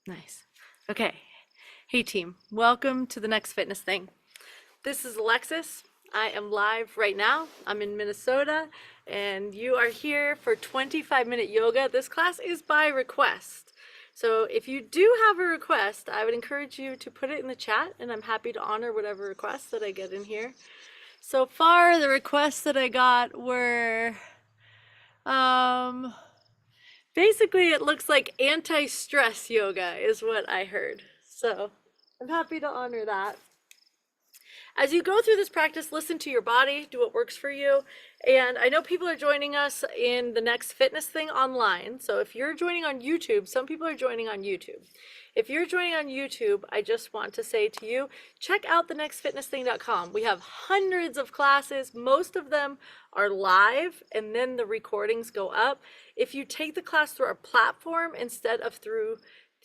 Nice. Okay. Hey team, welcome to the next fitness thing. This is Alexis. I am live right now. I'm in Minnesota and you are here for 25-minute yoga. This class is by request. So if you do have a request, I would encourage you to put it in the chat and I'm happy to honor whatever requests that I get in here. So far, the requests that I got were, um, basically, it looks like anti-stress yoga is what I heard. So I'm happy to honor that. As you go through this practice, listen to your body, do what works for you. And I know people are joining us in the next fitness thing online. So if you're joining on YouTube, some people are joining on YouTube. If you're joining on YouTube, I just want to say to you, check out thenextfitnessthing.com. We have hundreds of classes. Most of them are live and then the recordings go up. If you take the class through our platform instead of through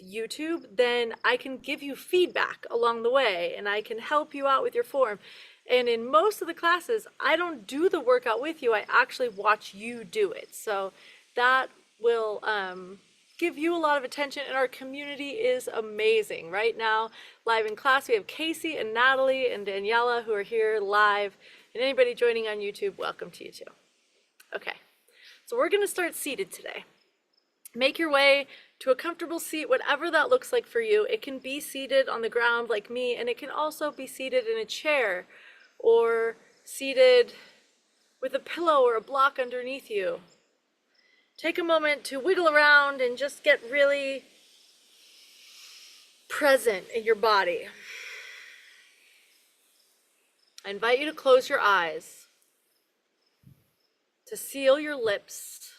YouTube, then I can give you feedback along the way and I can help you out with your form. And in most of the classes, I don't do the workout with you. I actually watch you do it. So that will give you a lot of attention, and our community is amazing. Right now, live in class, we have Casey and Natalie and Daniela who are here live. And anybody joining on YouTube, welcome to you too. Okay, so we're gonna start seated today. Make your way to a comfortable seat, whatever that looks like for you. It can be seated on the ground like me, and it can also be seated in a chair or seated with a pillow or a block underneath you. Take a moment to wiggle around and just get really present in your body. I invite you to close your eyes, to seal your lips,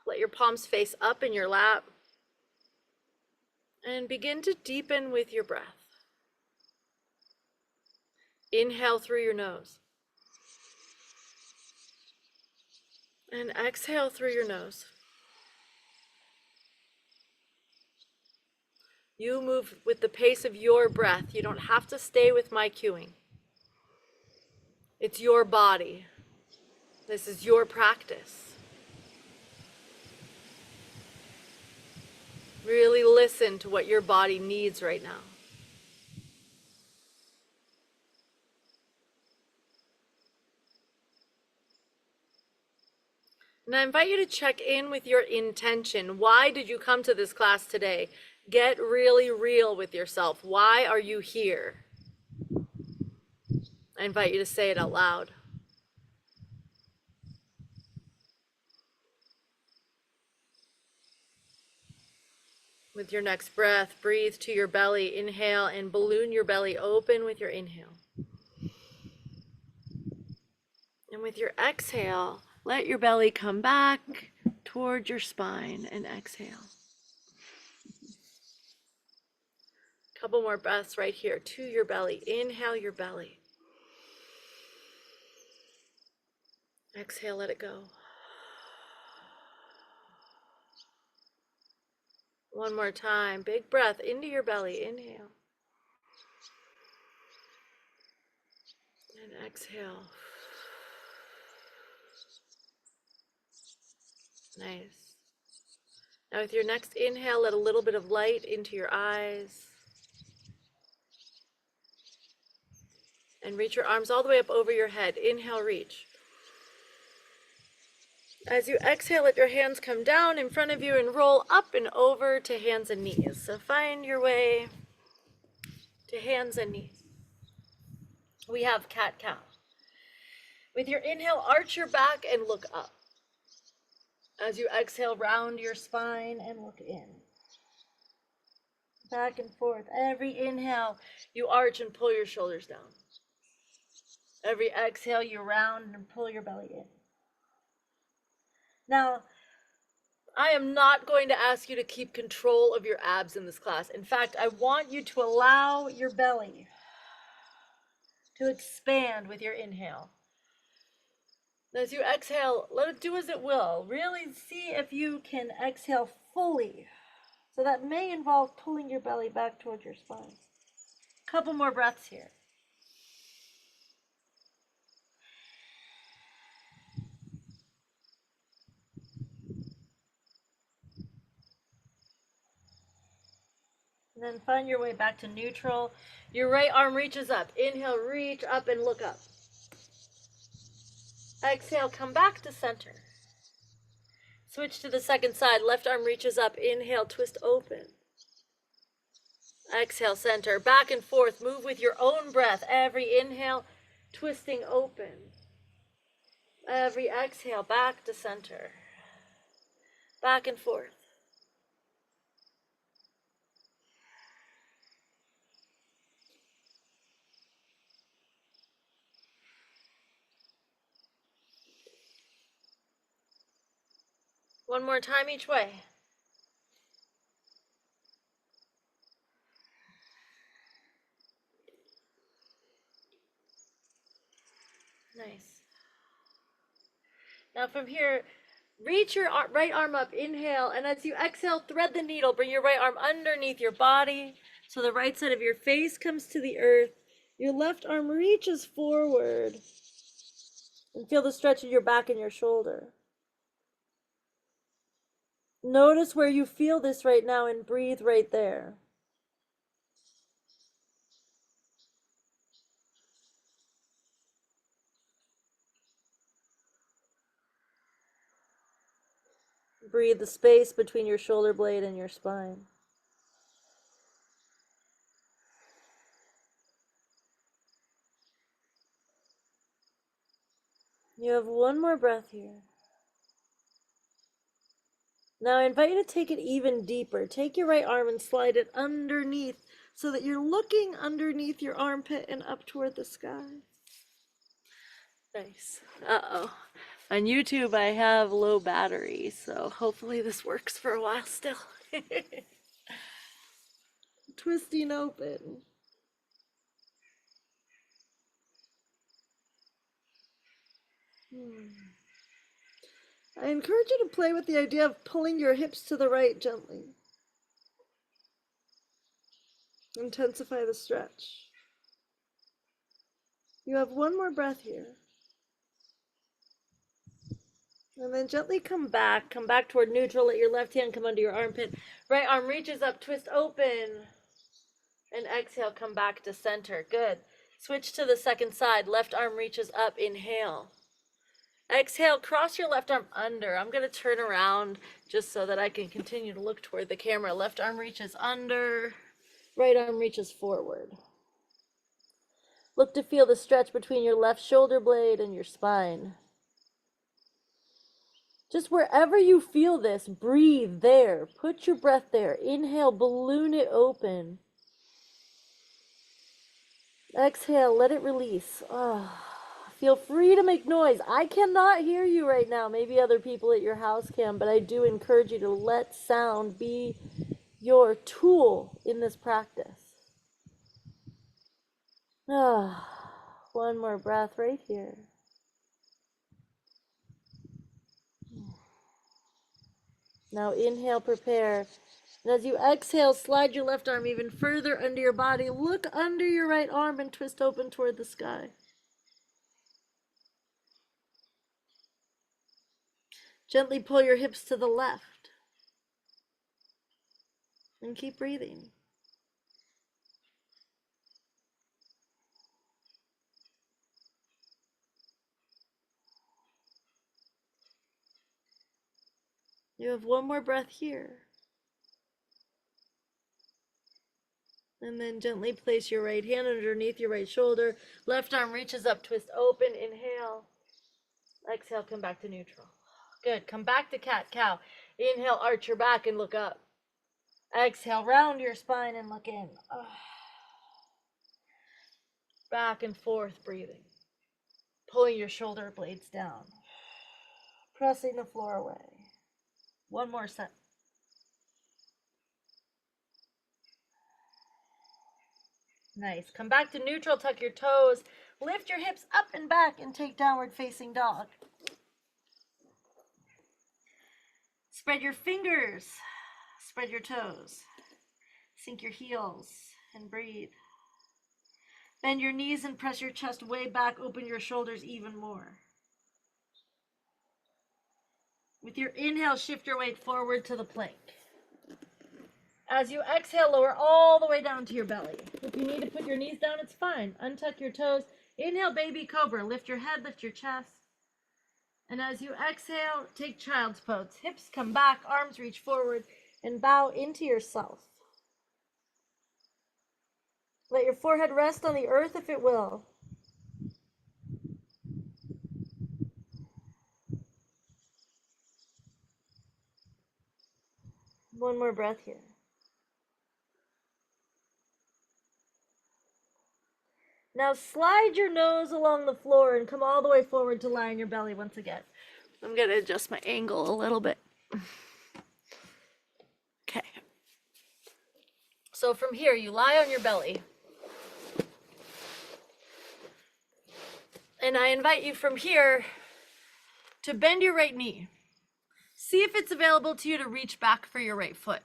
let your palms face up in your lap, and begin to deepen with your breath. Inhale through your nose. And exhale through your nose. You move with the pace of your breath. You don't have to stay with my cueing. It's your body. This is your practice. Really listen to what your body needs right now. And I invite you to check in with your intention. Why did you come to this class today? Get really real with yourself. Why are you here? I invite you to say it out loud. With your next breath, breathe to your belly. Inhale and balloon your belly open with your inhale. And with your exhale, let your belly come back toward your spine and exhale. Couple more breaths right here to your belly. Inhale your belly. Exhale, let it go. One more time. Big breath into your belly. Inhale. And exhale. Nice. Now with your next inhale, let a little bit of light into your eyes. And reach your arms all the way up over your head. Inhale, reach. As you exhale, let your hands come down in front of you and roll up and over to hands and knees. So find your way to hands and knees. We have cat-cow. With your inhale, arch your back and look up. As you exhale, round your spine and look in. Back and forth. Every inhale, you arch and pull your shoulders down. Every exhale, you round and pull your belly in. Now, I am not going to ask you to keep control of your abs in this class. In fact, I want you to allow your belly to expand with your inhale. As you exhale, let it do as it will. Really see if you can exhale fully. So that may involve pulling your belly back towards your spine. Couple more breaths here. And then find your way back to neutral. Your right arm reaches up. Inhale, reach up and look up. Exhale, come back to center. Switch to the second side. Left arm reaches up. Inhale, twist open. Exhale, center. Back and forth. Move with your own breath. Every inhale, twisting open. Every exhale, back to center. Back and forth. One more time each way. Nice. Now from here, reach your right arm up, inhale, and as you exhale, thread the needle. Bring your right arm underneath your body so the right side of your face comes to the earth. Your left arm reaches forward. And feel the stretch in your back and your shoulder. Notice where you feel this right now and breathe right there. Breathe the space between your shoulder blade and your spine. You have one more breath here. Now I invite you to take it even deeper. Take your right arm and slide it underneath so that you're looking underneath your armpit and up toward the sky. Nice. Uh-oh. On YouTube, I have low battery, so hopefully this works for a while still. Twisting open. I encourage you to play with the idea of pulling your hips to the right gently. Intensify the stretch. You have one more breath here. And then gently come back toward neutral. Let your left hand come under your armpit. Right arm reaches up, twist open. And exhale, come back to center. Good. Switch to the second side. Left arm reaches up, inhale. Exhale, cross your left arm under. I'm going to turn around just so that I can continue to look toward the camera. Left arm reaches under. Right arm reaches forward. Look to feel the stretch between your left shoulder blade and your spine. Just wherever you feel this, breathe there. Put your breath there. Inhale, balloon it open. Exhale, let it release. Feel free to make noise. I cannot hear you right now. Maybe other people at your house can, but I do encourage you to let sound be your tool in this practice. One more breath right here. Now inhale, prepare. And as you exhale, slide your left arm even further under your body. Look under your right arm and twist open toward the sky. Gently pull your hips to the left. And keep breathing. You have one more breath here. And then gently place your right hand underneath your right shoulder. Left arm reaches up, twist open, inhale. Exhale, come back to neutral. Good, come back to cat-cow. Inhale, arch your back and look up. Exhale, round your spine and look in. Back and forth breathing. Pulling your shoulder blades down. Pressing the floor away. One more set. Nice. Come back to neutral, tuck your toes. Lift your hips up and back and take downward facing dog. Spread your fingers. Spread your toes. Sink your heels and breathe. Bend your knees and press your chest way back. Open your shoulders even more. With your inhale, shift your weight forward to the plank. As you exhale, lower all the way down to your belly. If you need to put your knees down, it's fine. Untuck your toes. Inhale, baby cobra. Lift your head, lift your chest. And as you exhale, take child's pose. Hips come back, arms reach forward, and bow into yourself. Let your forehead rest on the earth if it will. One more breath here. Now slide your nose along the floor and come all the way forward to lie on your belly once again. I'm going to adjust my angle a little bit. Okay. So from here, you lie on your belly. And I invite you from here to bend your right knee. See if it's available to you to reach back for your right foot.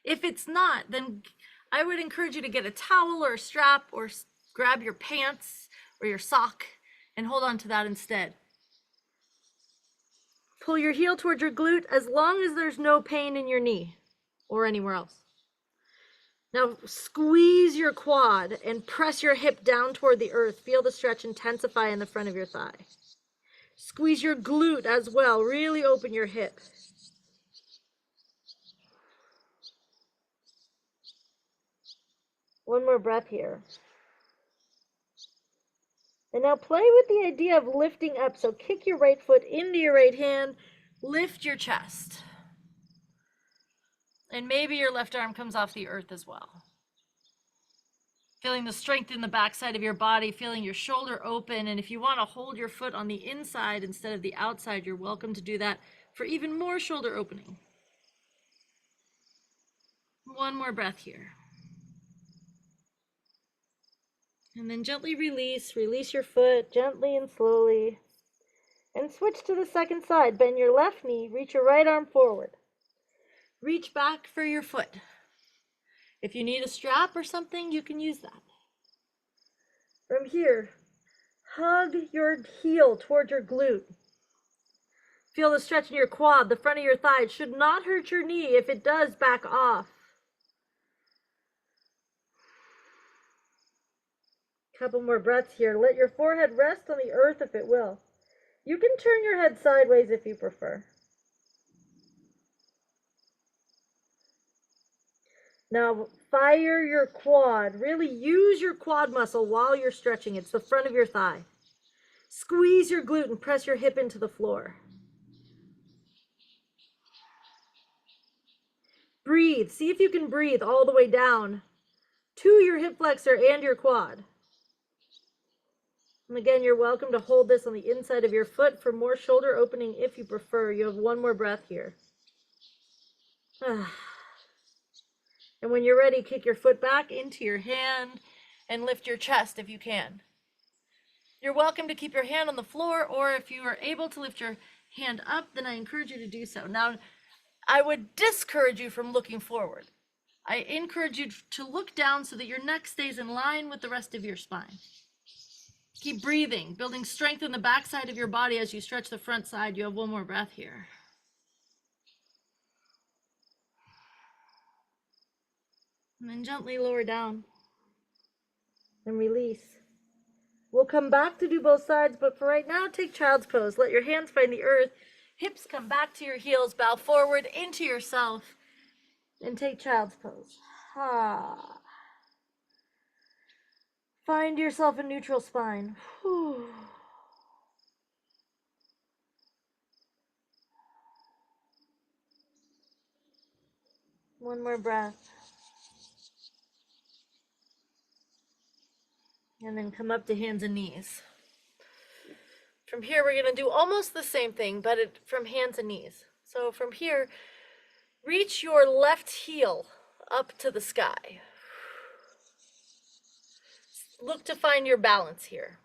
If it's not, then I would encourage you to get a towel or a strap or grab your pants or your sock and hold on to that instead. Pull your heel towards your glute as long as there's no pain in your knee or anywhere else. Now squeeze your quad and press your hip down toward the earth. Feel the stretch intensify in the front of your thigh. Squeeze your glute as well. Really open your hip. One more breath here. And now play with the idea of lifting up. So kick your right foot into your right hand. Lift your chest. And maybe your left arm comes off the earth as well. Feeling the strength in the backside of your body, feeling your shoulder open. And if you want to hold your foot on the inside instead of the outside, you're welcome to do that for even more shoulder opening. One more breath here. And then gently release your foot gently and slowly. And switch to the second side. Bend your left knee, reach your right arm forward. Reach back for your foot. If you need a strap or something, you can use that. From here, hug your heel toward your glute. Feel the stretch in your quad, the front of your thigh. It should not hurt your knee. If it does, back off. Couple more breaths here. Let your forehead rest on the earth if it will. You can turn your head sideways if you prefer. Now fire your quad. Really use your quad muscle while you're stretching. It's the front of your thigh. Squeeze your glute and press your hip into the floor. Breathe. See if you can breathe all the way down to your hip flexor and your quad. And again, you're welcome to hold this on the inside of your foot for more shoulder opening if you prefer. You have one more breath here. And when you're ready, kick your foot back into your hand and lift your chest if you can. You're welcome to keep your hand on the floor, or if you are able to lift your hand up, then I encourage you to do so. Now, I would discourage you from looking forward. I encourage you to look down so that your neck stays in line with the rest of your spine. Keep breathing, building strength in the backside of your body as you stretch the front side. You have one more breath here. And then gently lower down and release. We'll come back to do both sides, but for right now, take child's pose. Let your hands find the earth. Hips come back to your heels. Bow forward into yourself and take child's pose. Find yourself a neutral spine. Whew. One more breath. And then come up to hands and knees. From here, we're going to do almost the same thing, but from hands and knees. So from here, reach your left heel up to the sky. Look to find your balance here.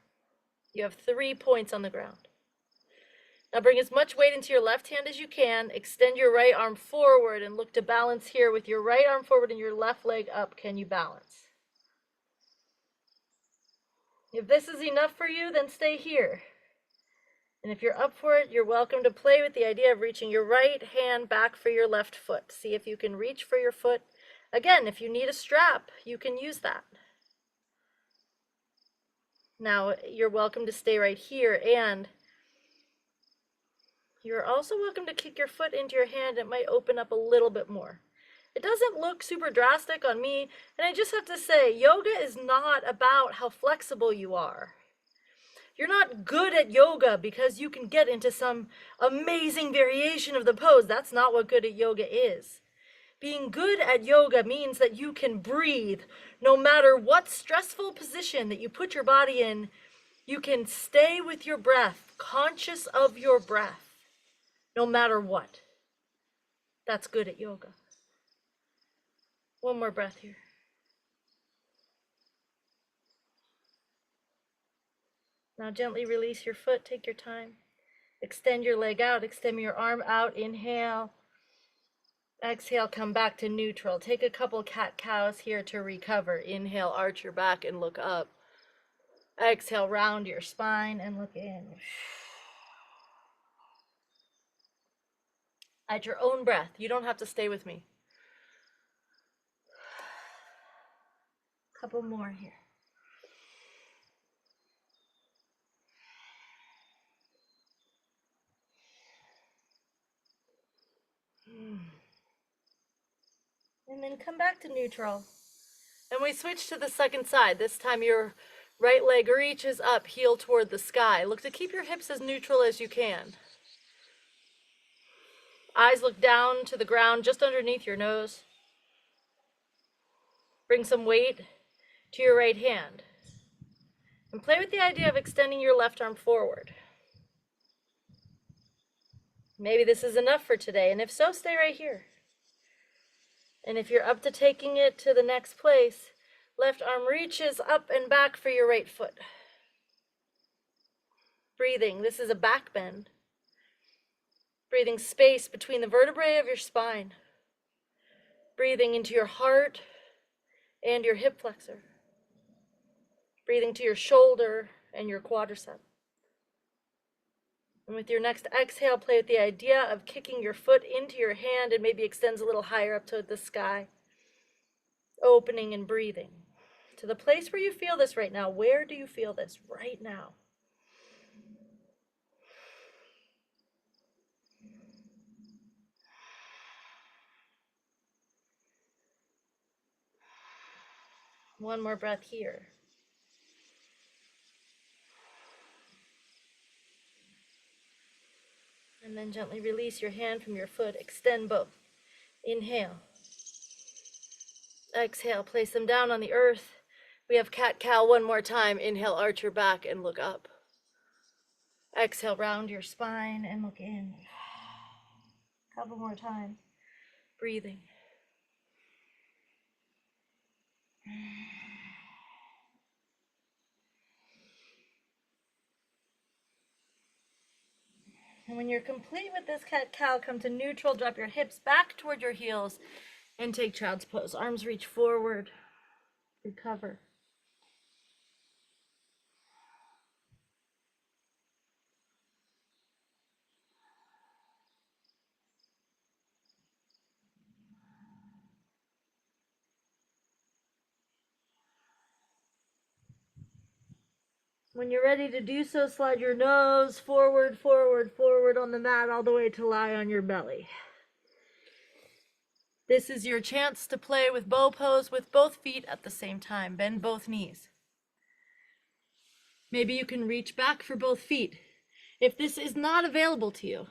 You have 3 points on the ground. Now bring as much weight into your left hand as you can. Extend your right arm forward and look to balance here with your right arm forward and your left leg up. Can you balance? If this is enough for you, then stay here. And if you're up for it, you're welcome to play with the idea of reaching your right hand back for your left foot. See if you can reach for your foot Again, if you need a strap, you can use that. Now, you're welcome to stay right here, and you're also welcome to kick your foot into your hand. It might open up a little bit more. It doesn't look super drastic on me, and I just have to say, yoga is not about how flexible you are. You're not good at yoga because you can get into some amazing variation of the pose. That's not what good at yoga is. Being good at yoga means that you can breathe no matter what stressful position that you put your body in. You can stay with your breath, conscious of your breath, no matter what. That's good at yoga. One more breath here. Now gently release your foot, take your time. Extend your leg out, extend your arm out, inhale. Exhale, come back to neutral. Take a couple cat-cows here to recover. Inhale, arch your back and look up. Exhale, round your spine and look in. At your own breath, you don't have to stay with me. Couple more here. And then come back to neutral. And we switch to the second side. This time your right leg reaches up, heel toward the sky. Look to keep your hips as neutral as you can. Eyes look down to the ground just underneath your nose. Bring some weight to your right hand. And play with the idea of extending your left arm forward. Maybe this is enough for today, and if so, stay right here. And if you're up to taking it to the next place, left arm reaches up and back for your right foot. Breathing, this is a back bend. Breathing space between the vertebrae of your spine. Breathing into your heart and your hip flexor. Breathing to your shoulder and your quadricep. And with your next exhale, play with the idea of kicking your foot into your hand and maybe extends a little higher up toward the sky. Opening and breathing. To the place where you feel this right now. Where do you feel this right now? One more breath here. And then gently release your hand from your foot. Extend both. Inhale. Exhale. Place them down on the earth. We have cat-cow one more time. Inhale, arch your back and look up. Exhale, round your spine and look in. Couple more times. Breathing. And when you're complete with this cat-cow, come to neutral, drop your hips back toward your heels, and take child's pose. Arms reach forward, recover. When you're ready to do so, slide your nose forward, forward, forward on the mat all the way to lie on your belly. This is your chance to play with bow pose with both feet at the same time. Bend both knees. Maybe you can reach back for both feet. If this is not available to you,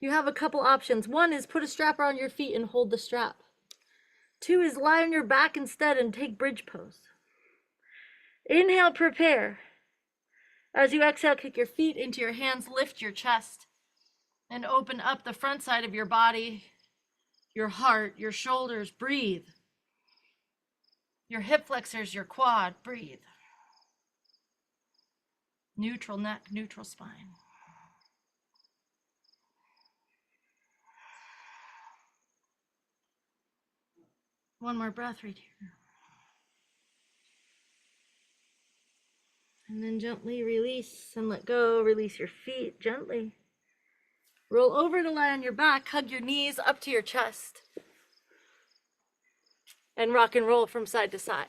you have a couple options. One is put a strap around your feet and hold the strap. Two is lie on your back instead and take bridge pose. Inhale, prepare. As you exhale, kick your feet into your hands, lift your chest, and open up the front side of your body, your heart, your shoulders. Breathe. Your hip flexors, your quad. Breathe. Neutral neck, neutral spine. One more breath right here. And then gently release and let go. Release your feet gently. Roll over to lie on your back. Hug your knees up to your chest. and rock and roll from side to side.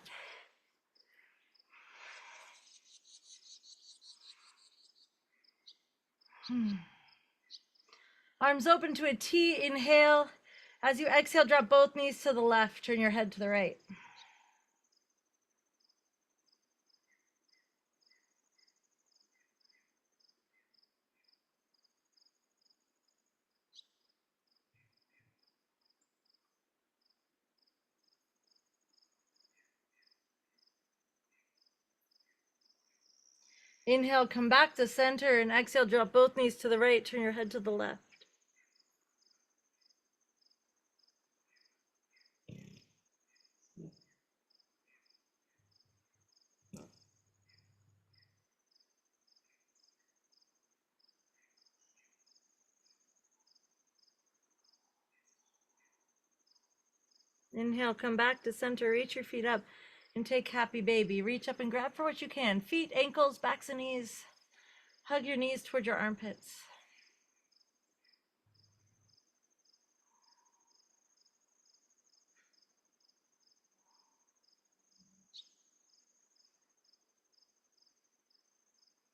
Arms open to a T, inhale. As you exhale, drop both knees to the left, turn your head to the right. Inhale, come back to center, and exhale, drop both knees to the right, turn your head to the left. Inhale, come back to center, reach your feet up, and take happy baby. Reach up and grab for what you can. Feet, ankles, backs, and knees. Hug your knees toward your armpits.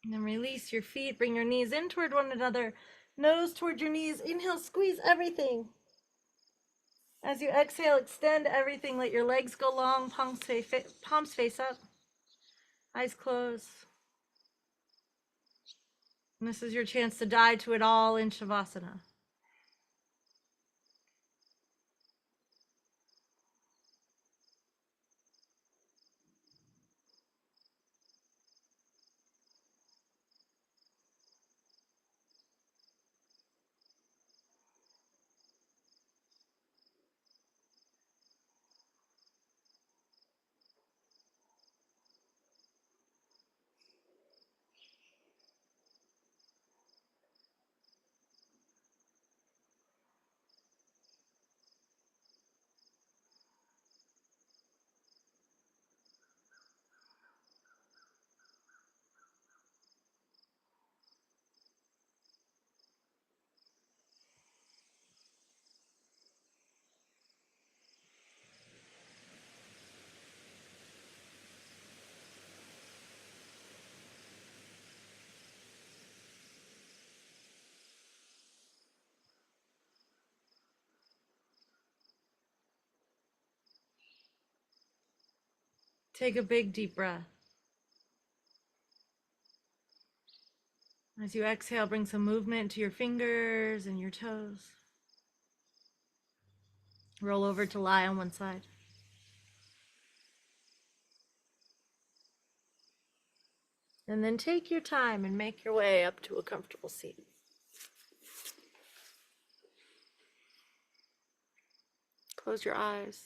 And then release your feet, bring your knees in toward one another, nose toward your knees. Inhale, squeeze everything. As you exhale, extend everything. Let your legs go long, palms face up, eyes closed. And this is your chance to die to it all in Shavasana. Take a big deep breath. As you exhale, bring some movement to your fingers and your toes. Roll over to lie on one side. And then take your time and make your way up to a comfortable seat. Close your eyes.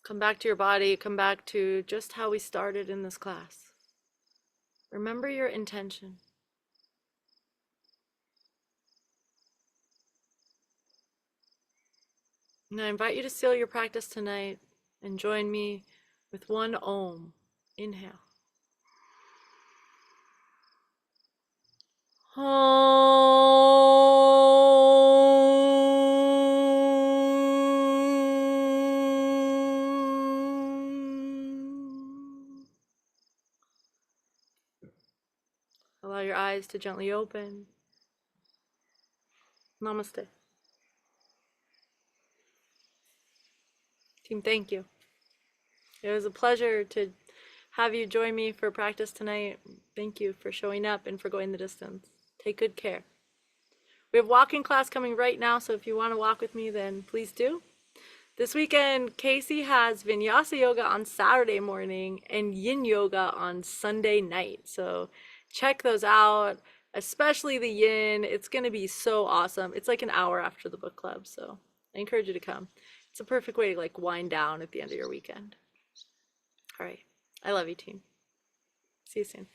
Come back to your body. Come back to just how we started in this class. Remember your intention. And I invite you to seal your practice tonight and join me with one Om. Inhale. Allow your eyes to gently open. Namaste. Team, thank you. It was a pleasure to have you join me for practice tonight. Thank you for showing up and for going the distance. Take good care. We have walking class coming right now, so if you want to walk with me, then please do. This weekend, Casey has Vinyasa Yoga on Saturday morning and Yin Yoga on Sunday night. So check those out, especially the Yin. It's going to be so awesome. It's like an hour after the book club, so I encourage you to come. It's a perfect way to like wind down at the end of your weekend. All right. I love you, team. See you soon.